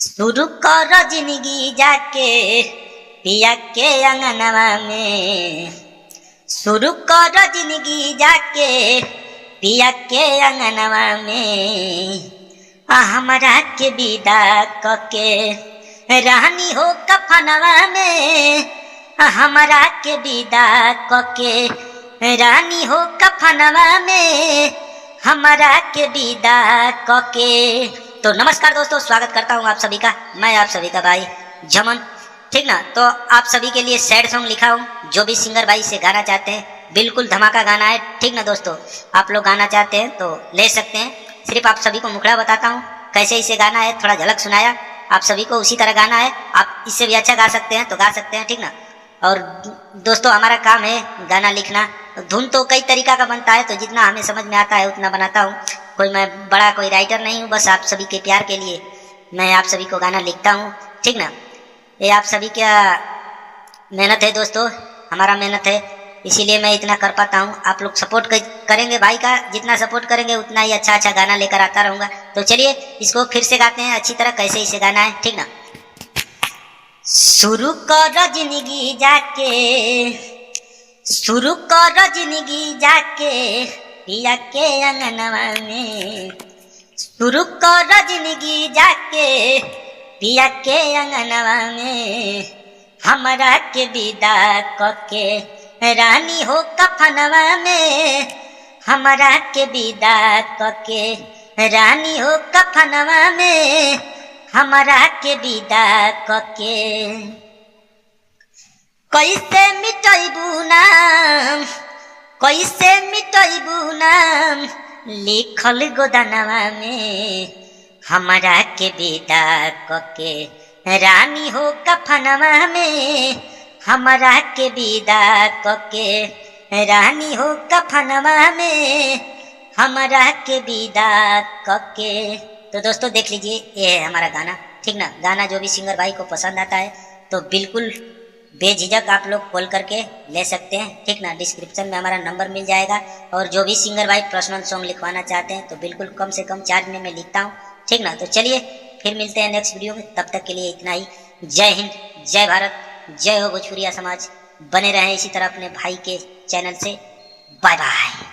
शुरू करो जिंदगी जाके पिया के अंगनवा में। शुरू करो जिंदगी जाके पिया के अंगनवा में। हमरा के विदा कके रानी हो कफनवा में। हमरा के विदा कके रानी हो कफनवा में। हमरा के विदा कके। तो नमस्कार दोस्तों, स्वागत करता हूँ आप सभी का। मैं आप सभी का भाई झमन, ठीक ना। तो आप सभी के लिए सैड सॉन्ग लिखा हूँ। जो भी सिंगर भाई से गाना चाहते हैं, बिल्कुल धमाका गाना है, ठीक ना दोस्तों। आप लोग गाना चाहते हैं तो ले सकते हैं। सिर्फ आप सभी को मुखड़ा बताता हूँ कैसे इसे गाना है, थोड़ा झलक सुनाया। आप सभी को उसी तरह गाना है। आप इससे भी अच्छा गा सकते हैं तो गा सकते हैं, ठीक ना। और दोस्तों, हमारा काम है गाना लिखना। धुन तो कई तरीका का बनता है, तो जितना हमें समझ में आता है उतना बनाता हूँ। कोई मैं बड़ा कोई राइटर नहीं हूँ, बस आप सभी के प्यार के लिए मैं आप सभी को गाना लिखता हूँ, ठीक ना। ये आप सभी क्या मेहनत है दोस्तों, हमारा मेहनत है, इसीलिए मैं इतना कर पाता हूँ। आप लोग सपोर्ट करेंगे भाई का, जितना सपोर्ट करेंगे उतना ही अच्छा अच्छा गाना लेकर आता रहूँगा। तो चलिए इसको फिर से गाते हैं अच्छी तरह, कैसे इसे गाना है, ठीक ना। शुरू करो जिंदगी जाके, शुरू करो जिंदगी जाके पिया के अंगनवा में। शुरू करो जिंदगी जाके पिया के अंगनवा में। हमरा के विदा कके रानी हो कफनवा में। हमरा के विदा कके रानी हो कफनवा में। हमरा के विदा कके। कैसे मिटैबू नाम, कैसे मिटैबू नाम लिखल गोदनवा में। हमरा के विदा कके रानी हो कफनवा में। हमरा के विदा कके रानी हो कफनवा में। हमरा के विदा कके। तो दोस्तों देख लीजिए, ये है हमारा गाना, ठीक ना। गाना जो भी सिंगर भाई को पसंद आता है तो बिल्कुल बेझिझक आप लोग कॉल करके ले सकते हैं, ठीक ना। डिस्क्रिप्शन में हमारा नंबर मिल जाएगा। और जो भी सिंगर भाई पर्सनल सॉन्ग लिखवाना चाहते हैं तो बिल्कुल कम से कम 4 दिन में लिखता हूँ, ठीक ना। तो चलिए फिर मिलते हैं नेक्स्ट वीडियो में, तब तक के लिए इतना ही। जय हिंद, जय भारत, जय हो भोजपुरिया समाज। बने रहें इसी तरह अपने भाई के चैनल से। Bye bye.